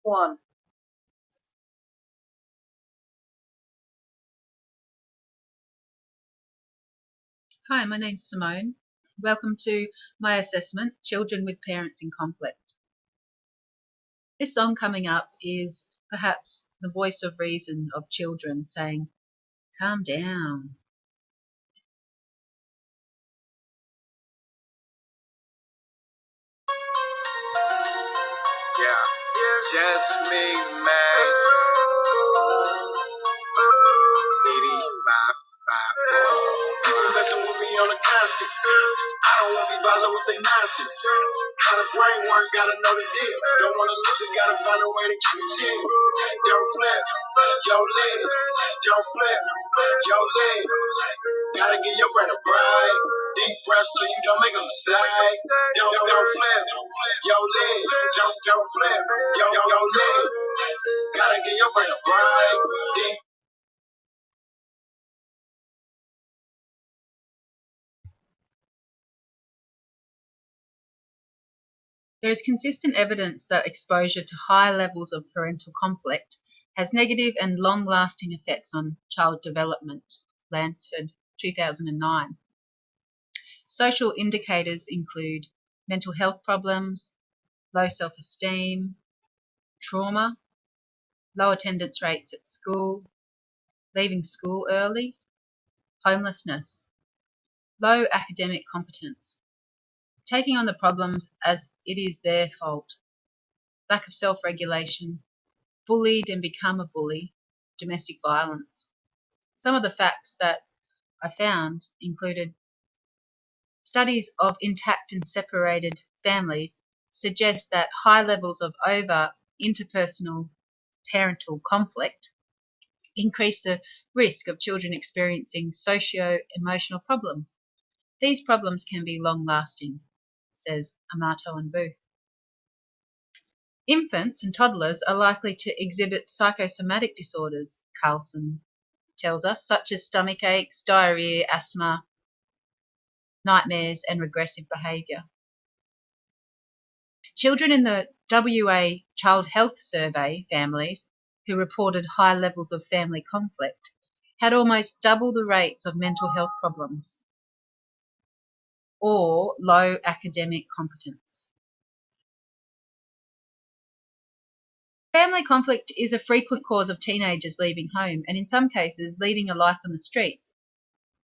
One. Hi, my name's Simone. Welcome to my assessment, Children with Parents in Conflict. This song coming up is perhaps the voice of reason of children saying, calm down. Yeah, just me, man. People messing with me on a constant. I don't want to be bothered with their nonsense. How the brain work, gotta know the deal. Don't wanna lose it, gotta find a way to keep it chill. Don't flip, yo lean. Don't flip, yo lean. Gotta get your brain a break. Deep breath so you don't make a mistake. Don't flip, yo lean. Don't flip, yo lean. Gotta get your brain a break. Deep. There is consistent evidence that exposure to high levels of parental conflict has negative and long-lasting effects on child development. Lansford, 2009. Social indicators include mental health problems, low self-esteem, trauma, low attendance rates at school, leaving school early, homelessness, low academic competence, taking on the problems as it is their fault, lack of self-regulation, bullied and become a bully, domestic violence. Some of the facts that I found included studies of intact and separated families suggest that high levels of interpersonal parental conflict increase the risk of children experiencing socio-emotional problems. These problems can be long-lasting, says Amato and Booth. Infants and toddlers are likely to exhibit psychosomatic disorders, Carlson tells us, such as stomach aches, diarrhea, asthma, nightmares, and regressive behaviour. Children in the WA Child Health Survey families who reported high levels of family conflict had almost double the rates of mental health problems or low academic competence. Family conflict is a frequent cause of teenagers leaving home and in some cases leading a life on the streets,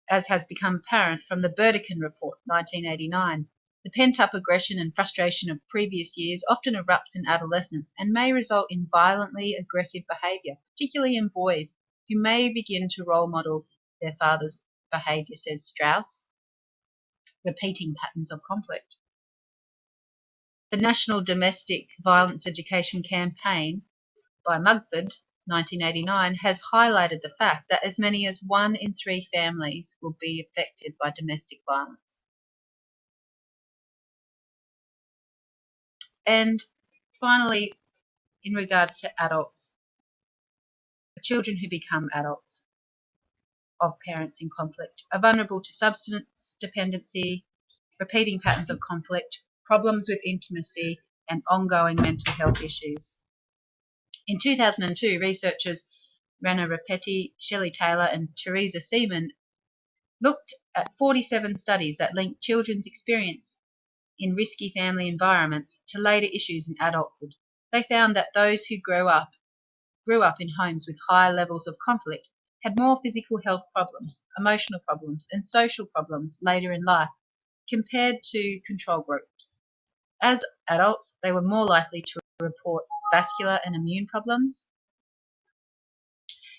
as has become apparent from the Burdekin Report, 1989. The pent-up aggression and frustration of previous years often erupts in adolescence and may result in violently aggressive behaviour, particularly in boys, who may begin to role model their father's behaviour, says Strauss, repeating patterns of conflict. The National Domestic Violence Education Campaign by Mugford, 1989, has highlighted the fact that as many as 1 in 3 families will be affected by domestic violence. And finally, in regards to adults, children who become adults of parents in conflict are vulnerable to substance dependency, repeating patterns of conflict, problems with intimacy, and ongoing mental health issues. In 2002, researchers Rana Repetti, Shelley Taylor, and Teresa Seaman looked at 47 studies that linked children's experience in risky family environments to later issues in adulthood. They found that those who grew up in homes with high levels of conflict had more physical health problems, emotional problems, and social problems later in life compared to control groups. As adults, they were more likely to report vascular and immune problems,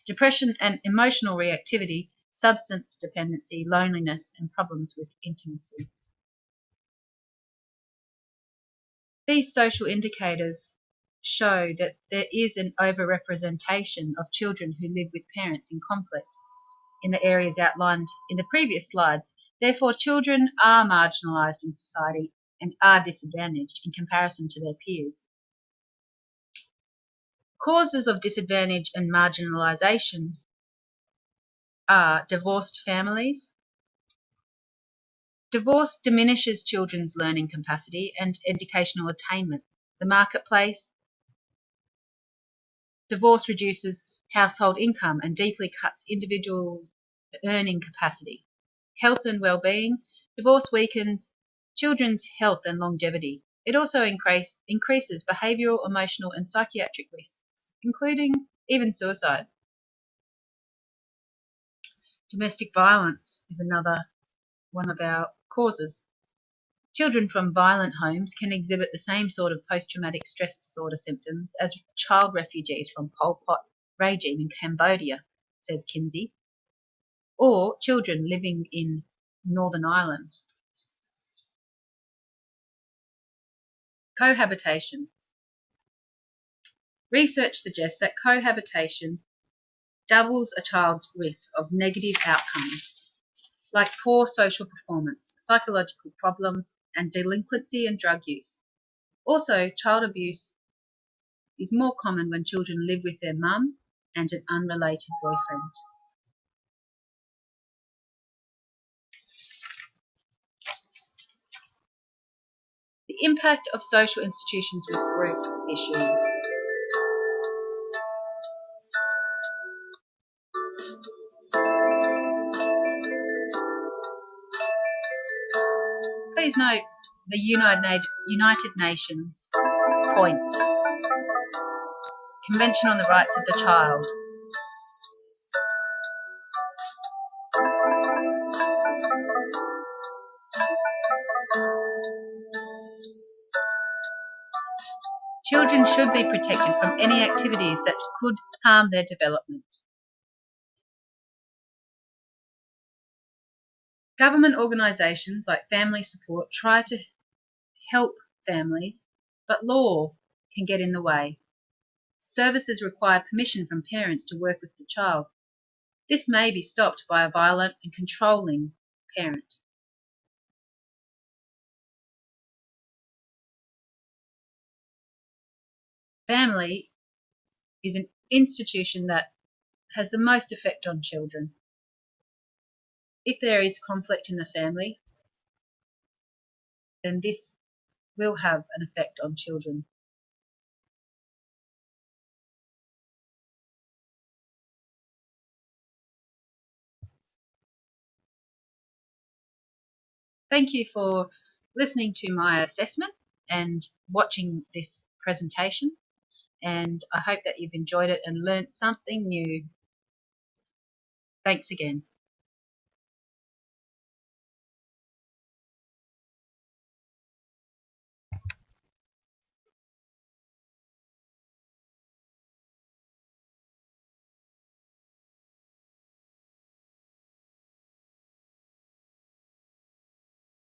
depression and emotional reactivity, substance dependency, loneliness, and problems with intimacy. These social indicators show that there is an overrepresentation of children who live with parents in conflict in the areas outlined in the previous slides. Therefore, children are marginalised in society and are disadvantaged in comparison to their peers. Causes of disadvantage and marginalisation are divorced families. Divorce diminishes children's learning capacity and educational attainment. The marketplace, Divorce reduces household income and deeply cuts individual earning capacity. Health and well-being. Divorce weakens children's health and longevity. It also increases behavioural, emotional and psychiatric risks, including even suicide. Domestic violence is another one of our causes. Children from violent homes can exhibit the same sort of post-traumatic stress disorder symptoms as child refugees from Pol Pot regime in Cambodia, says Kinsey, or children living in Northern Ireland. Cohabitation. Research suggests that cohabitation doubles a child's risk of negative outcomes like poor social performance, psychological problems, and delinquency and drug use. Also, child abuse is more common when children live with their mum and an unrelated boyfriend. The impact of social institutions with group issues. Please note the United Nations points. Convention on the Rights of the Child. Children should be protected from any activities that could harm their development. Government organisations like Family Support try to help families, but law can get in the way. Services require permission from parents to work with the child. This may be stopped by a violent and controlling parent. Family is an institution that has the most effect on children. If there is conflict in the family, then this will have an effect on children. Thank you for listening to my assessment and watching this presentation, and I hope that you've enjoyed it and learnt something new. Thanks again.